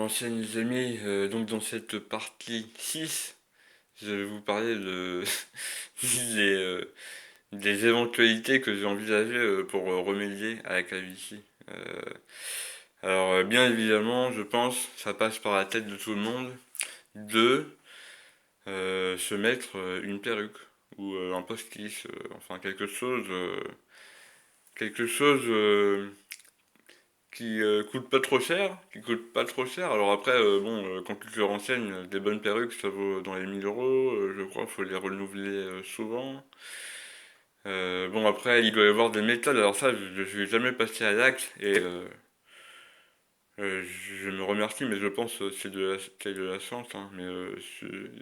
anciennes amis, donc dans cette partie 6, je vais vous parler des, euh, des éventualités que j'ai envisagées pour remédier à la calvitie. Bien évidemment, je pense, ça passe par la tête de tout le monde, de se mettre une perruque ou un postiche, enfin quelque chose qui coûte pas trop cher, qui coûte pas trop cher. Alors après, quand tu te renseignes, des bonnes perruques, ça vaut dans les 1000 euros, je crois, faut les renouveler souvent. Bon après, il doit y avoir des méthodes, alors ça, je suis jamais passé à l'acte, et je me remercie, mais je pense que c'est de la chance, hein.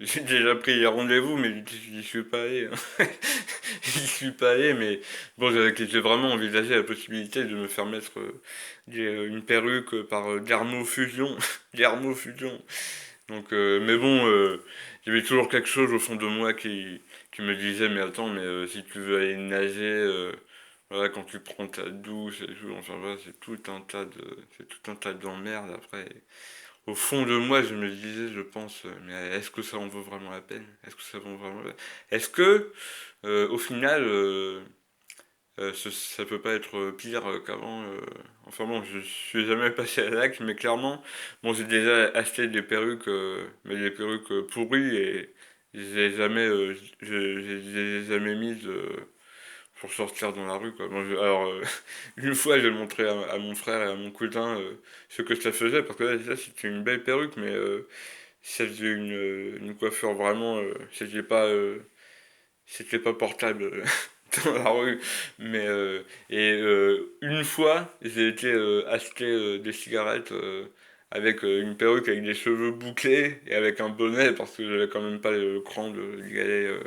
J'ai déjà pris rendez-vous, mais j'y suis pas allé, hein. J'y suis pas allé, mais bon, j'ai vraiment envisagé la possibilité de me faire mettre une perruque par dermofusion. Dermofusion. Mais bon, il y avait toujours quelque chose au fond de moi qui me disait, mais attends, si tu veux aller nager, voilà, quand tu prends ta douche et tout, enfin voilà, c'est tout un tas d'emmerdes après. Au fond de moi, je me disais, je pense, mais est-ce que ça en vaut vraiment la peine? Est-ce que ça vaut vraiment la peine? Est-ce que, au final, ça peut pas être pire qu'avant. Enfin bon, je suis jamais passé à l'acte, mais clairement, bon, j'ai déjà acheté des perruques, mais des perruques pourries et je les ai jamais mises pour sortir dans la rue, quoi. Une fois, j'ai montré à mon frère et à mon cousin ce que ça faisait, parce que là c'était une belle perruque, mais ça faisait une coiffure vraiment, c'était pas portable dans la rue. Une fois, j'ai été acheter des cigarettes avec une perruque avec des cheveux bouclés et avec un bonnet parce que j'avais quand même pas le cran d'y aller,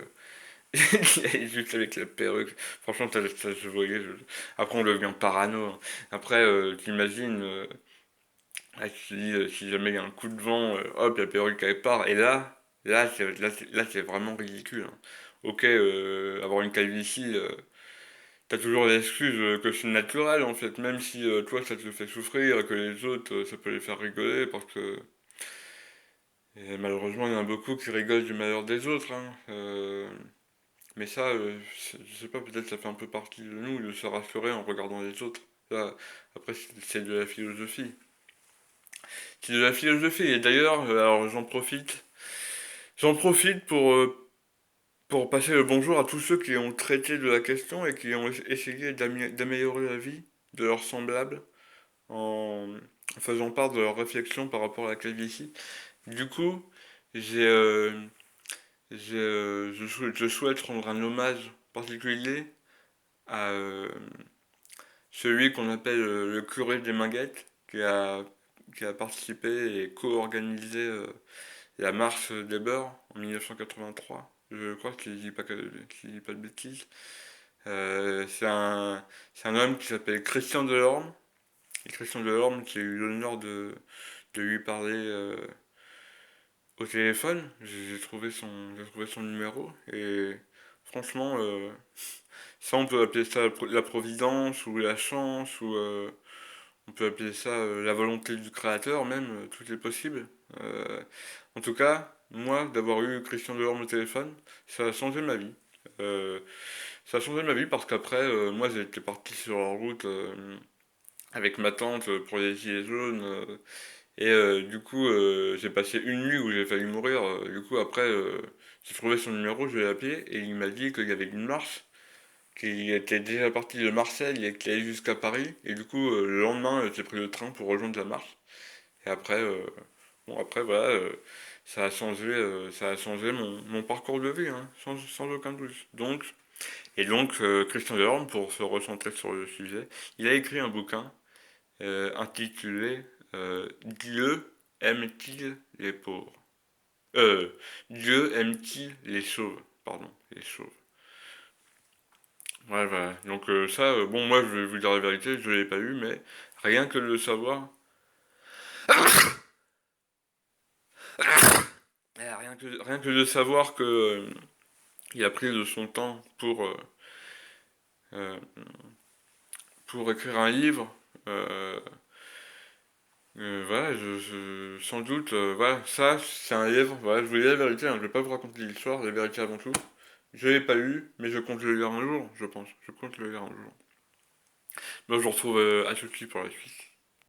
d'y aller juste avec la perruque. Franchement, je voyais. Après, on devient parano, hein. Après, t'imagines, si jamais il y a un coup de vent, hop, la perruque elle part. Et là, c'est vraiment ridicule, hein. Ok, avoir une calvitie, t'as toujours l'excuse que c'est naturel en fait, même si toi ça te fait souffrir et que les autres ça peut les faire rigoler parce que et malheureusement il y en a beaucoup qui rigolent du malheur des autres, hein. Mais ça, je sais pas, peut-être ça fait un peu partie de nous de se rassurer en regardant les autres. Ça, après c'est de la philosophie. C'est de la philosophie et d'ailleurs, alors j'en profite pour passer le bonjour à tous ceux qui ont traité de la question et qui ont essayé d'améliorer la vie de leurs semblables en faisant part de leurs réflexions par rapport à la calvitie. Du coup, j'ai, euh, je souhaite rendre un hommage particulier à celui qu'on appelle le curé des Minguettes, qui a participé et co-organisé la marche des beurs en 1983. Je crois qu'il dit pas de bêtises. C'est un homme qui s'appelle Christian Delorme. Et Christian Delorme qui a eu l'honneur de lui parler au téléphone. J'ai trouvé son numéro et franchement, ça on peut appeler ça la providence ou la chance ou on peut appeler ça la volonté du créateur même, tout est possible. Euh, En tout cas, moi d'avoir eu Christian Delorme au téléphone, ça a changé ma vie. Euh, Ça a changé ma vie parce qu'après, moi j'ai été parti sur la route avec ma tante pour les gilets jaunes. Du coup, j'ai passé une nuit où j'ai failli mourir. Du coup, après, j'ai trouvé son numéro, je l'ai appelé et il m'a dit qu'il y avait une marche qui était déjà partie de Marseille et qui allait jusqu'à Paris. Et du coup, le lendemain, j'ai pris le train pour rejoindre la marche. Et après, après voilà, ça a changé mon parcours de vie, hein, sans aucun doute. Christian Delorme, pour se recentrer sur le sujet, il a écrit un bouquin intitulé Dieu aime-t-il les pauvres? Euh, Dieu aime-t-il les chauves? Pardon, les chauves. Ouais, voilà. Bon, moi, je vais vous dire la vérité, je l'ai pas eu, mais rien que de le savoir, rien que de savoir que il a pris de son temps euh, pour écrire un livre, euh, Voilà, sans doute, voilà, ça, c'est un livre, voilà, je vous dis la vérité, hein, je vais pas vous raconter l'histoire, la vérité avant tout. Je l'ai pas lu, mais je compte le lire un jour, je pense. Je compte le lire un jour. Moi, je vous retrouve à tout de suite pour la suite.